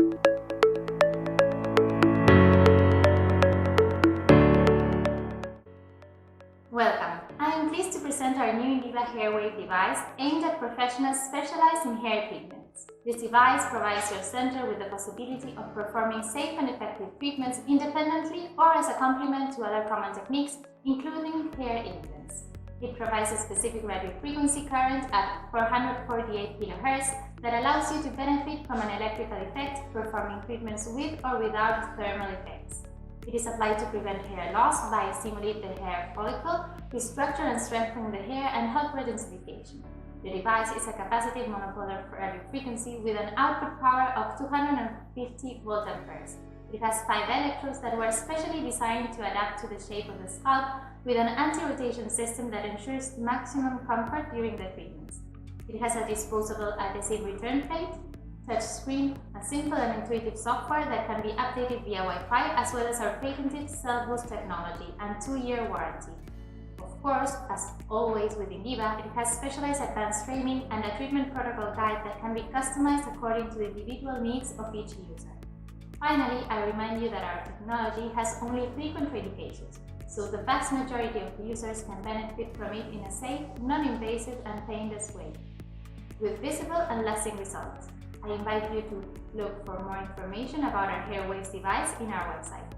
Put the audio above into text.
Welcome! I am pleased to present our new INDIBA HairWave device aimed at professionals specialized in hair treatments. This device provides your center with the possibility of performing safe and effective treatments independently or as a complement to other common techniques, including hair implants. It provides a specific radiofrequency current at 448 kHz that allows you to benefit from an electrical effect, performing treatments with or without thermal effects. It is applied to prevent hair loss by stimulate the hair follicle, restructure and strengthen the hair, and help redensification. The device is a capacitive monopolar radiofrequency with an output power of 250 volt-amperes. It has 5 electrodes that were specially designed to adapt to the shape of the scalp with an anti-rotation system that ensures maximum comfort during the treatments. It has a disposable adhesive return plate, touch screen, a simple and intuitive software that can be updated via Wi-Fi, as well as our patented Cell Boost technology and 2-year warranty. Of course, as always with INDIBA, it has specialized advanced training and a treatment protocol guide that can be customized according to the individual needs of each user. Finally, I remind you that our technology has only 3 contraindications, so the vast majority of users can benefit from it in a safe, non-invasive and painless way, with visible and lasting results. I invite you to look for more information about our HairWave device in our website.